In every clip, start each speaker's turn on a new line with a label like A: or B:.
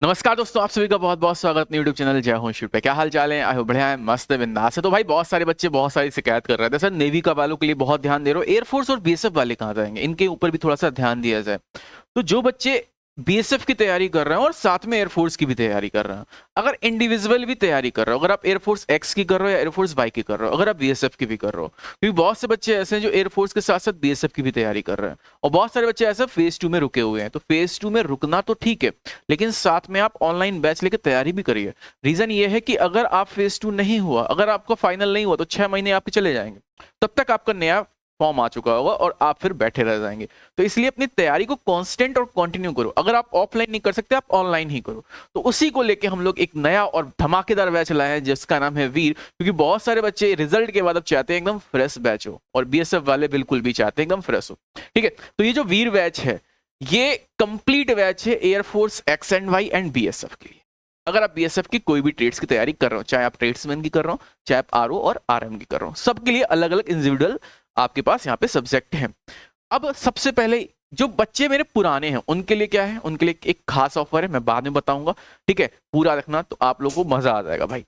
A: नमस्कार दोस्तों, आप सभी का बहुत बहुत स्वागत अपने यूट्यूब चैनल जय हो शिव पे। क्या हाल चाल है? आई हो बढ़िया है, मस्त है, बिंदास है। तो भाई बहुत सारे बच्चे बहुत सारी शिकायत कर रहे थे, सर नेवी का वालों के लिए बहुत ध्यान दे रहे हो, एयरफोर्स और बीएसएफ वाले कहाँ जाएंगे, इनके ऊपर भी थोड़ा सा ध्यान दिया जाए। तो जो बच्चे बीएसएफ की तैयारी कर रहे हैं और साथ में एयरफोर्स की भी तैयारी कर रहे हैं, अगर इंडिविजुअल भी तैयारी कर रहे हो, अगर आप एयरफोर्स एक्स की कर रहे हो या एयरफोर्स वाई की कर रहे हो, अगर आप बीएसएफ की भी कर रहे हो, क्योंकि बहुत से बच्चे ऐसे हैं जो एयरफोर्स के साथ साथ बीएसएफ की भी तैयारी कर रहे हैं, और बहुत सारे बच्चे ऐसे फेज 2 में रुके हुए हैं। तो फेज 2 में रुकना तो ठीक है, लेकिन साथ में आप ऑनलाइन बैच लेकर तैयारी भी करिए। रीजन ये है कि अगर आप फेज 2 नहीं हुआ, अगर आपका फाइनल नहीं हुआ, तो 6 महीने आपके चले जाएंगे, तब तक आपका नया फॉर्म आ चुका होगा और आप फिर बैठे रह जाएंगे। तो इसलिए अपनी तैयारी को कांस्टेंट और कंटिन्यू करो। अगर आप ऑफलाइन नहीं कर सकते, आप ऑनलाइन ही करो। तो उसी को लेके हम लोग एक नया और धमाकेदार बैच लाए हैं जिसका नाम है वीर, क्योंकि बहुत सारे बच्चे रिजल्ट के बाद अब चाहते हैं एकदम फ्रेश बैच हो, और बीएसएफ वाले बिल्कुल भी चाहते हैं एकदम फ्रेश हो। ठीक है, तो ये जो वीर बैच है, ये कंप्लीट बैच है air force X and Y and BSF के लिए। अगर आप बीएसएफ की कोई भी ट्रेड्स की तैयारी कर रहे हो, चाहे आप ट्रेड्समैन की कर रहे हो, चाहे आप आरओ और आरएम की कर रहे हो, सबके लिए अलग अलग इंडिविजुअल आपके पास यहाँ पे सब्जेक्ट हैं। अब सबसे पहले जो बच्चे मेरे पुराने हैं उनके लिए क्या है, उनके लिए एक खास ऑफर है, मैं बाद में बताऊंगा। ठीक है, पूरा रखना, तो आप लोगों को मजा आ जाएगा भाई।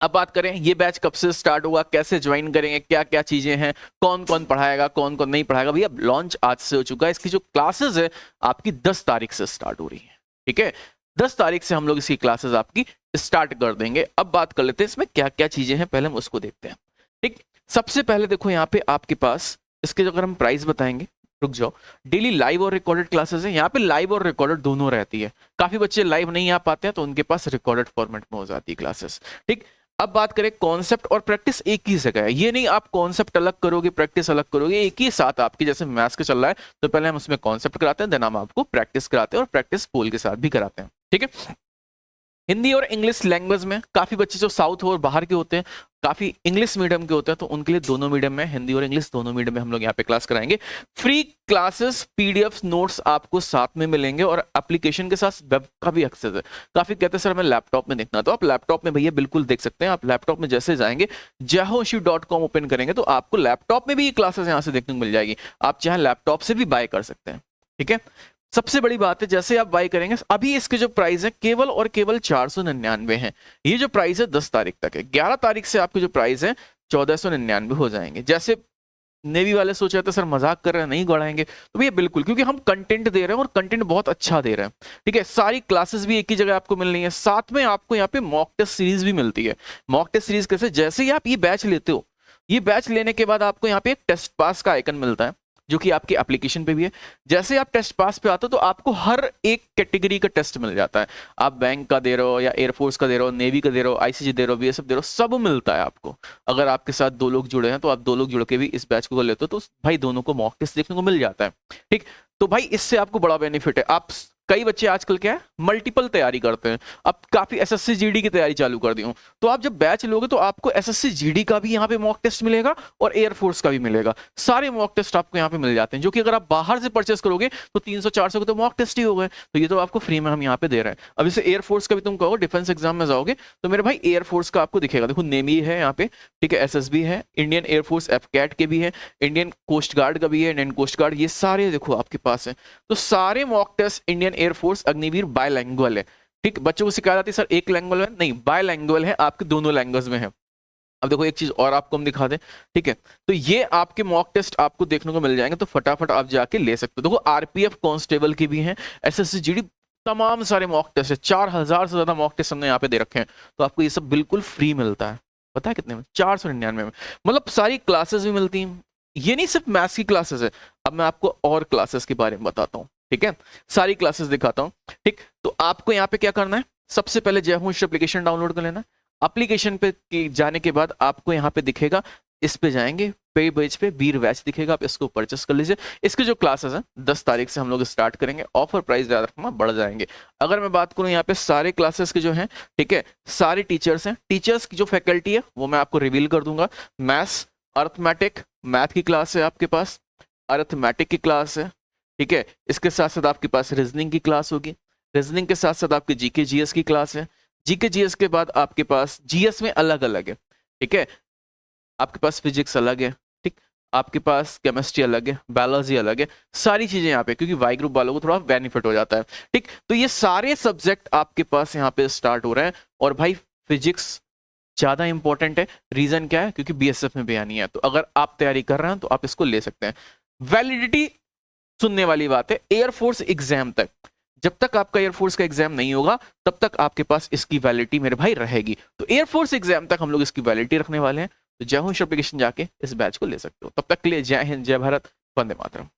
A: अब बात करें ये बैच कब से स्टार्ट होगा, कैसे ज्वाइन करेंगे, क्या क्या चीजें हैं, कौन कौन पढ़ाएगा, कौन कौन नहीं पढ़ाएगा। भैया लॉन्च आज से हो चुका है, इसकी जो क्लासेस है आपकी 10 तारीख से स्टार्ट हो रही है। ठीक है, 10 तारीख से हम लोग इसकी क्लासेस आपकी स्टार्ट कर देंगे। अब बात कर लेते हैं इसमें क्या क्या चीजें हैं, पहले हम उसको देखते हैं। ठीक, सबसे पहले देखो यहाँ पे आपके पास इसके जो अगर हम प्राइस बताएंगे, रुक जाओ, डेली लाइव और रिकॉर्डेड क्लासेस है। यहाँ पे लाइव और रिकॉर्डेड दोनों रहती है। काफी बच्चे लाइव नहीं आ पाते हैं, तो उनके पास रिकॉर्डेड फॉर्मेट में हो जाती है क्लासेस। ठीक, अब बात करें कॉन्सेप्ट और प्रैक्टिस एक ही जगह है। ये नहीं आप कॉन्सेप्ट अलग करोगे प्रैक्टिस अलग करोगे, एक ही साथ आपकी, जैसे मैथ्स के चल रहा है तो पहले हम उसमें कॉन्सेप्ट कराते हैं, देन हम आपको प्रैक्टिस कराते हैं, और प्रैक्टिस पोल के साथ भी कराते हैं। ठीक है, हिंदी और इंग्लिश लैंग्वेज में काफी बच्चे जो साउथ और बाहर के होते हैं, काफी इंग्लिश मीडियम के होते हैं, तो उनके लिए दोनों मीडियम में, हिंदी और इंग्लिश दोनों मीडियम में हम लोग यहाँ पे क्लास कराएंगे। फ्री क्लासेस, पीडीएफ नोट्स आपको साथ में मिलेंगे, और एप्लीकेशन के साथ वेब का भी एक्सेस है। काफी कहते हैं सर हमें लैपटॉप में देखना, तो आप लैपटॉप में भैया बिल्कुल देख सकते हैं। आप लैपटॉप में जैसे जाएंगे, jahoshi.com ओपन करेंगे, तो आपको लैपटॉप में भी ये क्लासेस यहाँ से देखने को मिल जाएगी। आप चाहे लैपटॉप से भी बाय कर सकते हैं। ठीक है, सबसे बड़ी बात है, जैसे आप बाई करेंगे, अभी इसके जो प्राइस है केवल और केवल 499 है। ये जो प्राइस है 10 तारीख तक है। 11 तारीख से आपके जो प्राइस है 1499 हो जाएंगे। जैसे नेवी वाले सोच रहे थे सर मजाक कर रहे हैं, नहीं बढ़ाएंगे, तो भैया बिल्कुल, क्योंकि हम कंटेंट दे रहे हैं और कंटेंट बहुत अच्छा दे रहे हैं। ठीक है, सारी क्लासेस भी एक ही जगह आपको मिल रही है, साथ में आपको यहाँ पे मॉक टेस्ट सीरीज भी मिलती है। मॉक टेस्ट सीरीज कैसे, जैसे ही आप ये बैच लेते हो, ये बैच लेने के बाद आपको यहाँ पे एक टेस्ट पास का आइकन मिलता है, जो कि आपकी एप्लीकेशन पे भी है। जैसे आप टेस्ट पास पे आते हो, तो आपको हर एक कैटेगरी का टेस्ट मिल जाता है। आप बैंक का दे रहे हो, या एयरफोर्स का दे रहे हो, नेवी का दे रहे हो, आईसीजी दे रहे हो, बीएसएफ दे रहे हो, सब मिलता है आपको। अगर आपके साथ 2 लोग जुड़े हैं, तो आप 2 लोग जुड़ के भी इस बैच को कर लेते हो, तो भाई दोनों को मॉक टेस्ट देखने को मिल जाता है। ठीक, तो भाई इससे आपको बड़ा बेनिफिट है। आप कई बच्चे आजकल क्या है, मल्टीपल तैयारी करते हैं। अब काफी एसएससी जीडी की तैयारी चालू कर दी हूं, तो आप जब बैच लोगे तो आपको एसएससी जीडी का भी यहाँ पे मॉक टेस्ट मिलेगा और एयरफोर्स का भी मिलेगा। सारे मॉक टेस्ट आपको यहाँ पे मिल जाते हैं, जो कि अगर आप बाहर से परचेस करोगे तो 300-400 के तो मॉक टेस्ट ही हो गए। तो ये तो आपको फ्री में हम यहाँ पे दे रहे हैं। अब इसे एयरफोर्स का भी तुम कहो, डिफेंस एग्जाम में जाओगे तो मेरे भाई एयरफोर्स का आपको दिखेगा। देखो नेवी है यहाँ पे, ठीक है, एसएसबी है, इंडियन एयरफोर्स एफकैट के भी है, इंडियन कोस्ट गार्ड का भी है, इंडियन कोस्ट गार्ड, ये सारे देखो आपके पास है। तो सारे mock test Indian air force Agniveer bilingual है। ठीक, बच्चों को सिखाया जाती है सर एक लैंग्वेज में, नहीं, बायलैंग्वेज है, आपके दोनों लैंग्वेज में है। अब देखो एक चीज और आपको हम दिखा दें। ठीक है, तो ये आपके मॉक टेस्ट आपको देखने को मिल जाएंगे, तो फटाफट आप जाके ले सकते हो। देखो आरपीएफ कांस्टेबल की भी है, एसएससी जीडी, तमाम सारे मॉक टेस्ट है। 4000 से ज्यादा मॉक टेस्ट हमने यहाँ पे दे रखे हैं, तो आपको ये सब बिल्कुल फ्री मिलता है। पता है कितने में? 499 में। मतलब सारी क्लासेस भी मिलती हैं। ये नहीं सिर्फ मैथ्स की क्लासेस है, अब मैं आपको और क्लासेस के बारे में बताता हूँ। ठीक है, सारी क्लासेस दिखाता हूँ। ठीक, तो आपको यहाँ पे क्या करना है, सबसे पहले जय होश एप्लीकेशन डाउनलोड कर लेना है। एप्लीकेशन पे जाने के बाद आपको यहाँ पे दिखेगा, इस पे जाएंगे, पे पेज पे वीर बैच दिखेगा, आप इसको परचेस कर लीजिए। इसके जो क्लासेस हैं 10 तारीख से हम लोग स्टार्ट करेंगे। ऑफर प्राइस ज्यादा रखना, बढ़ जाएंगे। अगर मैं बात करूं यहाँ पे सारे क्लासेस के जो हैं, ठीक है, सारे टीचर्स हैं। टीचर्स की जो फैकल्टी है वो मैं आपको रिवील कर दूंगा। मैथ्स, अर्थमेटिक, मैथ की क्लास है आपके पास, अर्थमेटिक की क्लास है। ठीक है, इसके साथ साथ आपके पास रीजनिंग की क्लास होगी। रीजनिंग के साथ साथ आपकी जीके जीएस की क्लास है। जीके जीएस के बाद आपके पास जीएस में अलग अलग है। ठीक है, आपके पास फिजिक्स अलग है। ठीक, आपके पास केमिस्ट्री अलग है, बायोलॉजी अलग है, सारी चीजें यहाँ पे, क्योंकि वाई ग्रुप वालों को थोड़ा बेनिफिट हो जाता है। ठीक, तो ये सारे सब्जेक्ट आपके पास यहाँ पे स्टार्ट हो रहे हैं। और भाई फिजिक्स ज्यादा इंपॉर्टेंट है। रीजन क्या है? क्योंकि बीएसएफ में भी आनी है, तो अगर आप तैयारी कर रहे हैं तो आप इसको ले सकते हैं। वैलिडिटी सुनने वाली बात है, एयरफोर्स एग्जाम तक, जब तक आपका एयरफोर्स का एग्जाम नहीं होगा तब तक आपके पास इसकी वैलिडिटी मेरे भाई रहेगी। तो एयरफोर्स एग्जाम तक हम लोग इसकी वैलिडिटी रखने वाले हैं। तो जय हो एप्लीकेशन जाके इस बैच को ले सकते हो। तब तक के लिए जय हिंद, जय भारत, वंदे मातरम।